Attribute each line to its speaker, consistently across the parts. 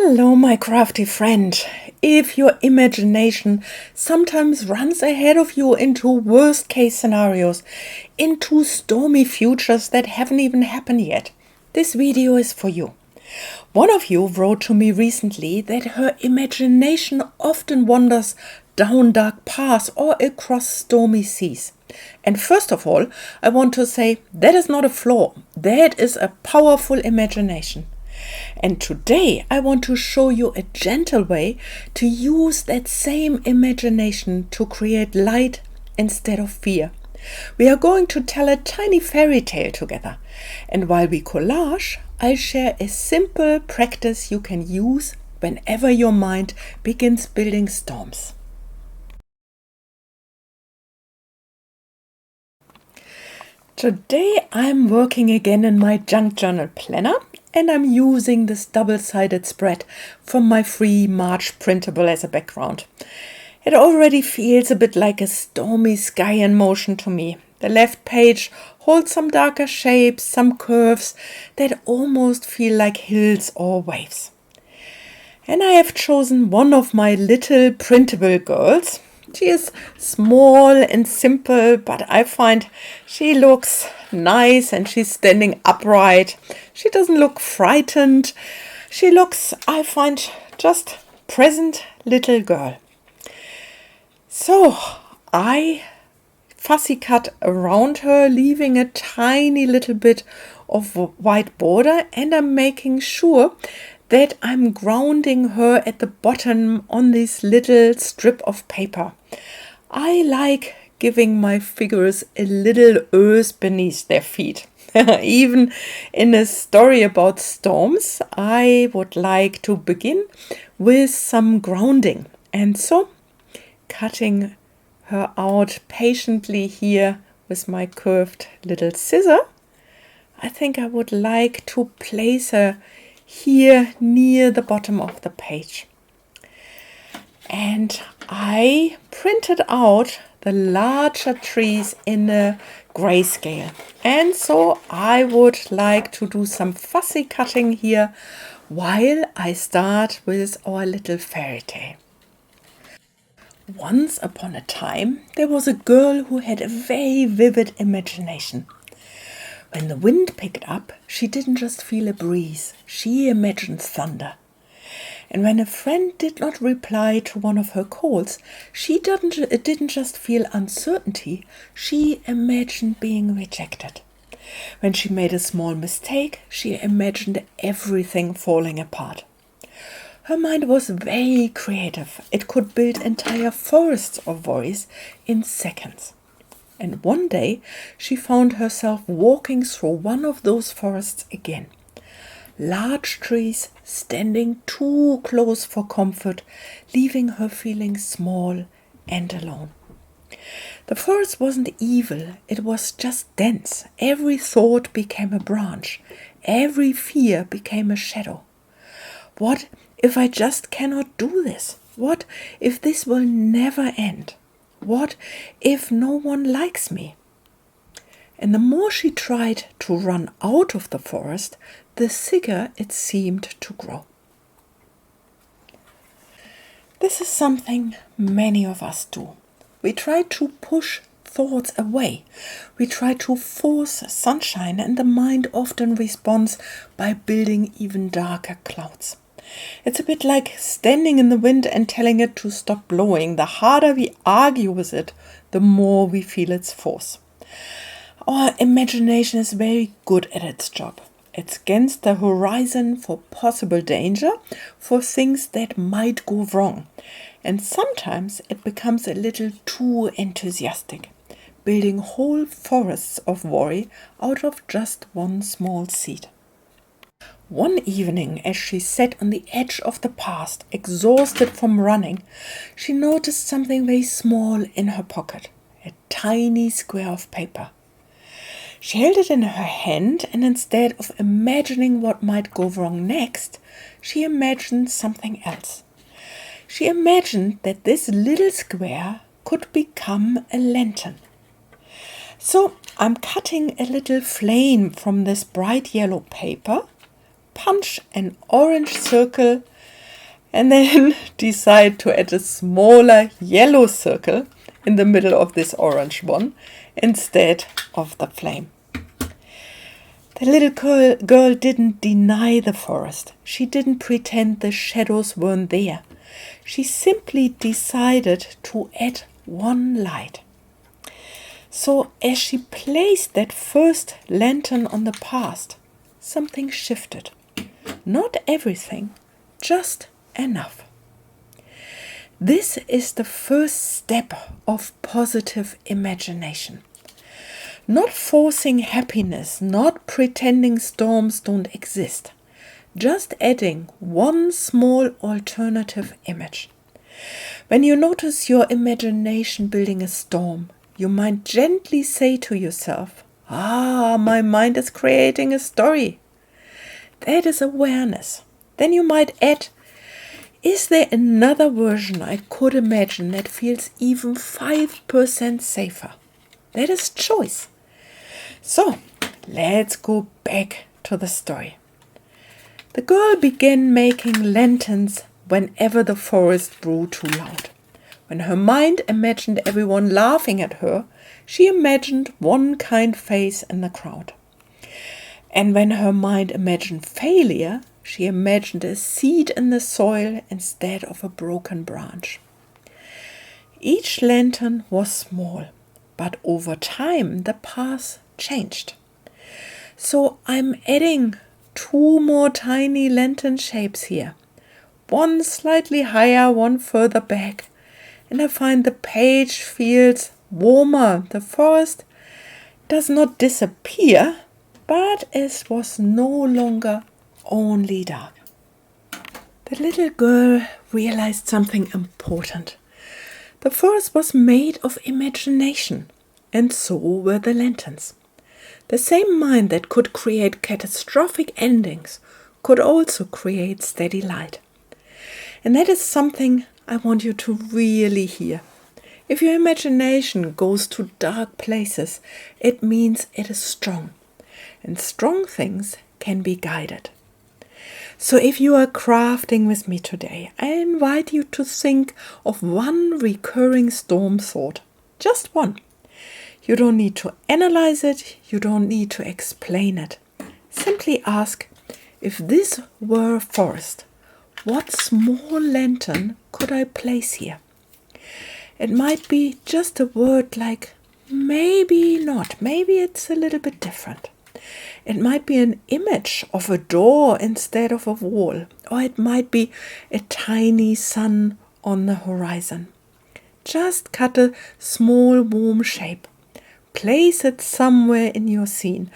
Speaker 1: Hello, my crafty friend. If your imagination sometimes runs ahead of you into worst case scenarios, into stormy futures that haven't even happened yet, this video is for you. One of you wrote to me recently that her imagination often wanders down dark paths or across stormy seas. And first of all, I want to say that is not a flaw. That is a powerful imagination. And today I want to show you a gentle way to use that same imagination to create light instead of fear. We are going to tell a tiny fairy tale together. And while we collage, I'll share a simple practice you can use whenever your mind begins building storms. Today I'm working again in my junk journal planner, and I'm using this double-sided spread from my free March printable as a background. It already feels a bit like a stormy sky in motion to me. The left page holds some darker shapes, some curves that almost feel like hills or waves. And I have chosen one of my little printable girls. She is small and simple, but I find she looks nice and she's standing upright. She doesn't look frightened. She looks, I find, just present little girl. So I fussy cut around her, leaving a tiny little bit of white border, and I'm making sure that I'm grounding her at the bottom on this little strip of paper. I like giving my figures a little earth beneath their feet. Even in a story about storms, I would like to begin with some grounding. And so, cutting her out patiently here with my curved little scissor, I think I would like to place her here near the bottom of the page. And I printed out the larger trees in a grayscale. And so I would like to do some fussy cutting here while I start with our little fairy tale. Once upon a time, there was a girl who had a very vivid imagination. When the wind picked up, she didn't just feel a breeze, she imagined thunder. And when a friend did not reply to one of her calls, she didn't just feel uncertainty, she imagined being rejected. When she made a small mistake, she imagined everything falling apart. Her mind was very creative. It could build entire forests of worries in seconds. And one day she found herself walking through one of those forests again. Large trees standing too close for comfort, leaving her feeling small and alone. The forest wasn't evil, it was just dense. Every thought became a branch. Every fear became a shadow. What if I just cannot do this? What if this will never end? What if no one likes me? And the more she tried to run out of the forest, the thicker it seemed to grow. This is something many of us do. We try to push thoughts away. We try to force sunshine, and the mind often responds by building even darker clouds. It's a bit like standing in the wind and telling it to stop blowing. The harder we argue with it, the more we feel its force. Our imagination is very good at its job. It scans the horizon for possible danger, for things that might go wrong. And sometimes it becomes a little too enthusiastic, building whole forests of worry out of just one small seed. One evening, as she sat on the edge of the path, exhausted from running, she noticed something very small in her pocket, a tiny square of paper. She held it in her hand, and instead of imagining what might go wrong next, she imagined something else. She imagined that this little square could become a lantern. So I'm cutting a little flame from this bright yellow paper, punch an orange circle, And then decide to add a smaller yellow circle in the middle of this orange one instead of the flame. The little girl didn't deny the forest. She didn't pretend the shadows weren't there. She simply decided to add one light. So as she placed that first lantern on the path, something shifted. Not everything, just enough. This is the first step of positive imagination. Not forcing happiness, not pretending storms don't exist. Just adding one small alternative image. When you notice your imagination building a storm, you might gently say to yourself, my mind is creating a story. That is awareness. Then you might add, is there another version I could imagine that feels even 5% safer? That is choice. So, let's go back to the story. The girl began making lanterns whenever the forest grew too loud. When her mind imagined everyone laughing at her, she imagined one kind face in the crowd. And when her mind imagined failure, she imagined a seed in the soil instead of a broken branch. Each lantern was small, but over time the path changed. So I'm adding 2 more tiny lantern shapes here. One slightly higher, one further back. And I find the page feels warmer. The forest does not disappear, but it was no longer only dark. The little girl realized something important. The forest was made of imagination, and so were the lanterns. The same mind that could create catastrophic endings could also create steady light. And that is something I want you to really hear. If your imagination goes to dark places, it means it is strong. And strong things can be guided. So if you are crafting with me today, I invite you to think of one recurring storm thought. Just one. You don't need to analyze it. You don't need to explain it. Simply ask, if this were a forest, what small lantern could I place here? It might be just a word like, maybe not. Maybe it's a little bit different. It might be an image of a door instead of a wall. Or it might be a tiny sun on the horizon. Just cut a small warm shape. Place it somewhere in your scene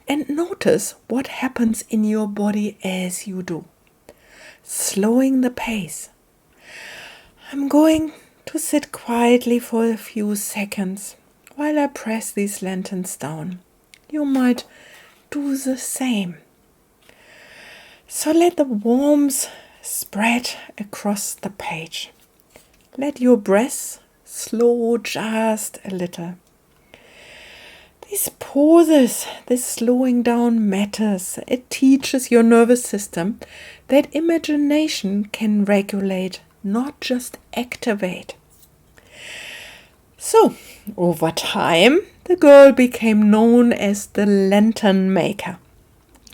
Speaker 1: and notice what happens in your body as you do. Slowing the pace. I'm going to sit quietly for a few seconds while I press these lanterns down. You might do the same. So let the warmth spread across the page. Let your breath slow just a little. These pauses, this slowing down matters. It teaches your nervous system that imagination can regulate, not just activate. So, over time, the girl became known as the lantern maker.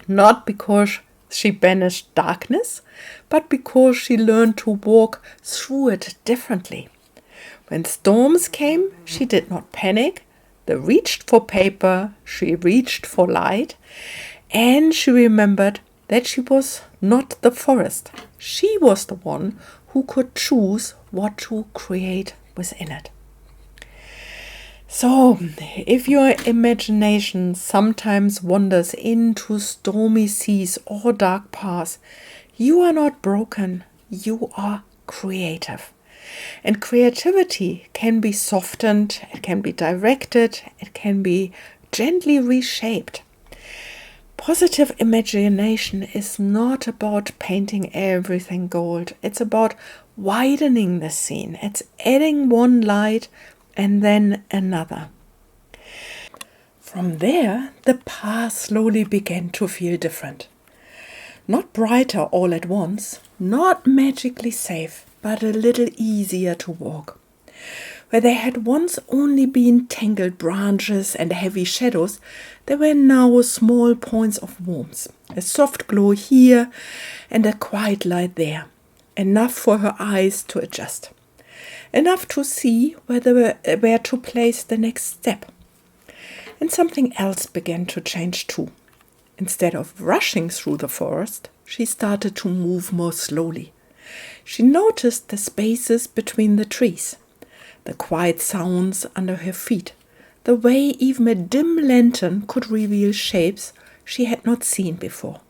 Speaker 1: Not because she banished darkness, but because she learned to walk through it differently. When storms came, she did not panic. They reached for paper, she reached for light, and she remembered that she was not the forest. She was the one who could choose what to create within it. So, if your imagination sometimes wanders into stormy seas or dark paths, you are not broken, you are creative. And creativity can be softened, it can be directed, it can be gently reshaped. Positive imagination is not about painting everything gold. It's about widening the scene. It's adding one light and then another. From there, the path slowly began to feel different. Not brighter all at once, not magically safe, but a little easier to walk. Where there had once only been tangled branches and heavy shadows, there were now small points of warmth, a soft glow here and a quiet light there, enough for her eyes to adjust, enough to see where to place the next step. And something else began to change too. Instead of rushing through the forest, she started to move more slowly. She noticed the spaces between the trees, the quiet sounds under her feet, the way even a dim lantern could reveal shapes she had not seen before.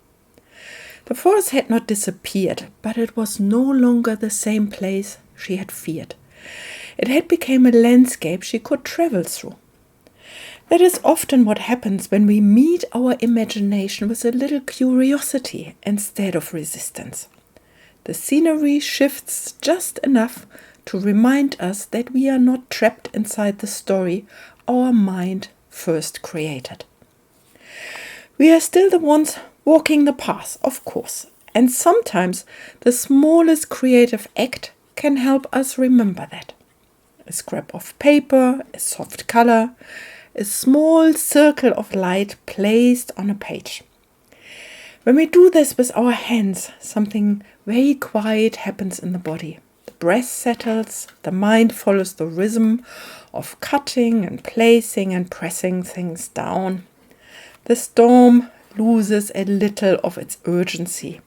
Speaker 1: The forest had not disappeared, but it was no longer the same place she had feared. It had become a landscape she could travel through. That is often what happens when we meet our imagination with a little curiosity instead of resistance. The scenery shifts just enough to remind us that we are not trapped inside the story our mind first created. We are still the ones walking the path, of course, and sometimes the smallest creative act can help us remember that. A scrap of paper, a soft color, a small circle of light placed on a page. When we do this with our hands, something very quiet happens in the body. The breath settles, the mind follows the rhythm of cutting and placing and pressing things down. The storm loses a little of its urgency.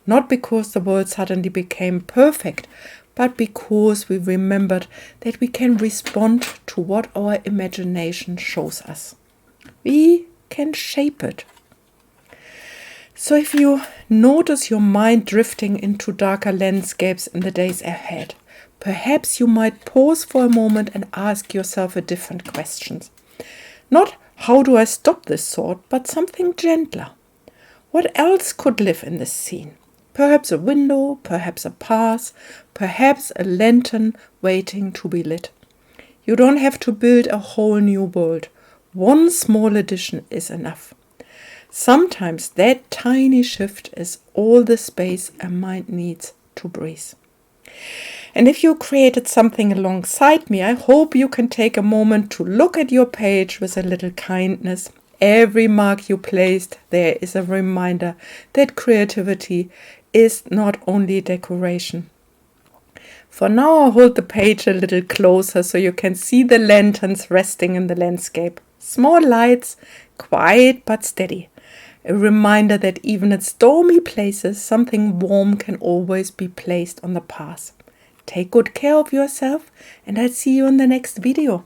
Speaker 1: Not because the world suddenly became perfect, but because we remembered that we can respond to what our imagination shows us. We can shape it. So if you notice your mind drifting into darker landscapes in the days ahead, perhaps you might pause for a moment and ask yourself a different question. Not how do I stop this thought, but something gentler. What else could live in this scene? Perhaps a window, perhaps a path, perhaps a lantern waiting to be lit. You don't have to build a whole new world. One small addition is enough. Sometimes that tiny shift is all the space a mind needs to breathe. And if you created something alongside me, I hope you can take a moment to look at your page with a little kindness. Every mark you placed there is a reminder that creativity is not only decoration. For now, I'll hold the page a little closer so you can see the lanterns resting in the landscape. Small lights, quiet but steady. A reminder that even in stormy places, something warm can always be placed on the path. Take good care of yourself, and I'll see you in the next video.